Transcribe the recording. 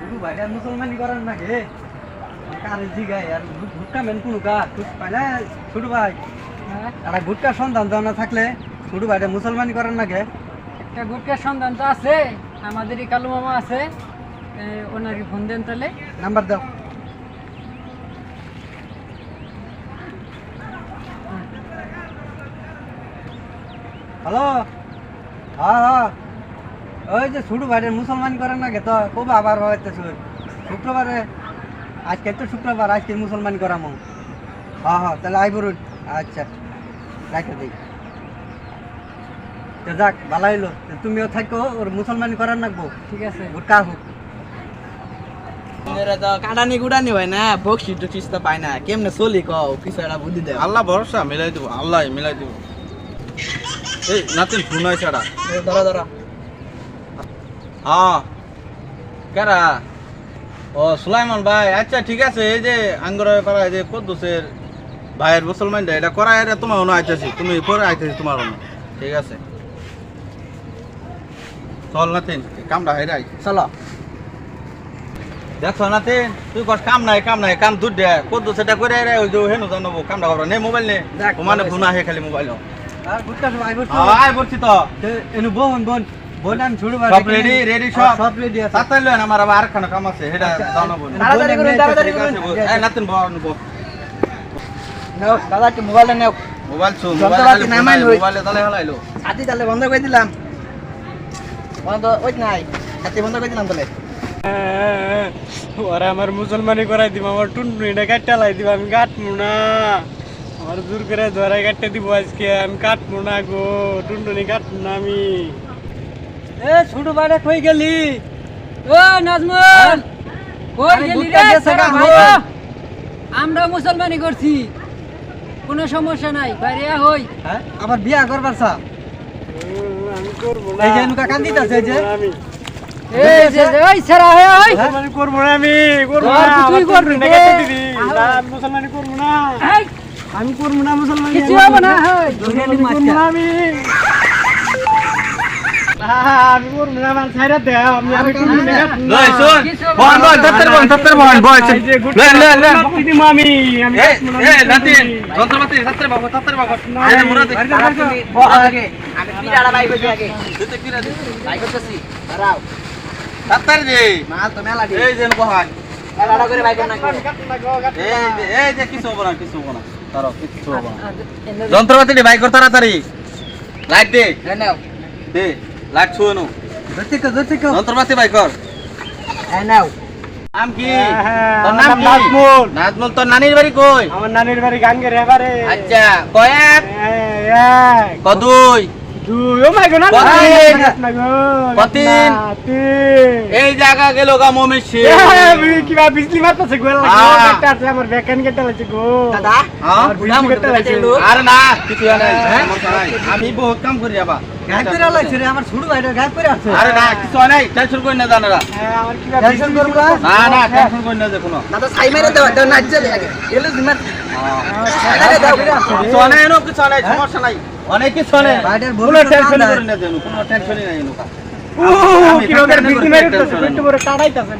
শুধু ভাইটা মুসলমানি করার না গে কারে জিগাই আর গুটকা মেন কোন কা তুই পাইলা ছোট ভাই আর গুটকা সন্তান দাও না থাকলে ছোট ভাইটা মুসলমানি করার না গে একটা গুটকার সন্ধান তো আছে আমাদেরই কালু মামা আছে ওনাকে ফোন দেন তাহলে নাম্বার দাও হ্যালো হ্যাঁ হ্যাঁ ওই যে ছোট ভাইটা মুসলমানি করার না গে তো খুব আবার ভাবাইতেছ শুক্রবারে আজকে তো শুক্রবার আজকে মুসলমানি করামো হ্যাঁ হ্যাঁ তাহলে আইবর আচ্ছা রাখে দিই তো যাক ভালো হইলো তুমিও থাকো ওর মুসলমানি করার নাকবো ঠিক আছে গুটকা হোক মেরা তো কাটানি কুটানি হয় না বক্সি টক্সিস তো পায় না কেমনে চলি কও কিছু একটা বুদ্ধি দেয় আল্লাহ ভরসা মিলাই দিব আল্লাহ মিলাই দিব এই নাতিন ফোন হয়েছে এটা ধরো ধরো হ্যাঁ কারা ও সুলাইমান ভাই আচ্ছা ঠিক আছে এই যে আঙ্গরের পাড়া এই যে কদ্দুসের ভাইয়ের মুসলমান এটা করা এটা তোমার অন্য আইতেছি তুমি পরে আইতেছি তোমার অন্য ঠিক আছে চল নাতিন কামটা হেরাই চলো দেখছো নাতিন তুই কস কাম নাই কাম দূর দে কদ্দুস এটা করে হেরাই ওই যে হেনু জানাবো কামটা করো নে মোবাইল নে দেখ, মানে ফোন আহে খালি মোবাইল আর গুটকা সব আইবর আয় বলছি তো এনু বোন বোন বোন আমি ছোট ভাই সব রেডি সব সব রেডি আছে তাতে লয় আমার আবার আরেকখানা কাম আছে সেটা দাও না বল তাড়াতাড়ি করুন, তাড়াতাড়ি করুন। এই নাতিন বল নাও দাদা একটু মোবাইলটা নাও মোবাইল ছু যন্ত্রপাতি নামাই লই। মোবাইলে তালে হালাইলো সাথী তাহলে বন্ধ করে দিলাম বন্ধ ওই নাই সাথী বন্ধ করে দিলাম তাহলে ওরা আমার মুসলমানি করাই দিব আমার টুনটুনিটা কাটতে লাই দিব আমি কাটবো না আমার জোর করে ধরাই কাটতে দিব আজকে আমি কাটবো না গো টুনটুনি কাটবো না আমি এ ছোট ভাইরা কই গেলি ও নাজমুল কই আরে গেলি গুটকা রে গেছে সারা গা, ভাই হই। আমরা মুসলমানি করছি কোনো সমস্যা নাই বাইরে হই হ্যাঁ আবার বিয়া করবার সা আমি করবো এই যে এনুকা কান্দিতাছে এই যে আমি এই যে ওই সারা হয় ওই মুসলমানি করবো না আমি করবো না, তুই করবি, না দে। না মুসলমানি করবো না আমি করবো না মুসলমানি কিছু আমি হবে না ধরে নিব আজকে। আমি আমি করবো না আমার ছাইরা দে আমি আমি লয় শুন বল বল দত্তর বল বল লয় লয় লয় আমি এই নাতিন যন্ত্রপাতি দত্তর বাবু এই মুরাদ তুমি বল আগে আমি পিড়াটা বাই করছি আগে দিতে কিরা দে বাই করতেছি দাঁড়াও দত্তর দে মাল তো মেলা দিই এই যে বহাই মেলাটা করে বাই কর না এই যে কিছু হবে না তারও কিছু হবে না যন্ত্রপাতি বাই কর তাড়াতাড়ি লাইট দে নাও দে লাইট ছুনো ধরতে কো যন্ত্রপাতি বাই কর হ্যাঁ নাও নাম কি হ্যাঁ, তোর আমার নাম নাম কি নাজমুল। নাজমুল তোর নানির বাড়ি কই আমার নানির বাড়ি গাঙ্গের এবারে আচ্ছা কয়েক এক কদুই দুই ও মাই গড না কতিন? না গো কতিন? তিন এই জায়গা গেল গা মমের সে কিবা বিজলি মারতেছে গো হ্যাঁ। একটা আছে আমার বেকান কেটে লাগছে গো দাদা হ্যাঁ? আমার বিজলি কেটে লাগছে আরে না কিছু নাই সমস্যা নাই। আমি বহুত কাম করি আবার গায়ে করে লাগছে রে আমার ছোট ভাইটা গায়ে করে আছে আরে না কিছু নাই টেনশন করি না জানারা হ্যাঁ আমার কিবা টেনশন করবো না না না টেনশন করি না যে কোনো দাদা সাই মেরে দাও দাও নাচ চলে আগে এলো জিমার কিছু নাই এনো কিছু নাই সমস্যা নাই অনেক কিছু নাই ভাইটার কোনো ভবিষ্যৎ টেনশন বান্ধা। করি না যেন কোনো টেনশনই নাই এনো ও কিবা বিজলি মারতেছে একটু বড় টাড়াইতাছে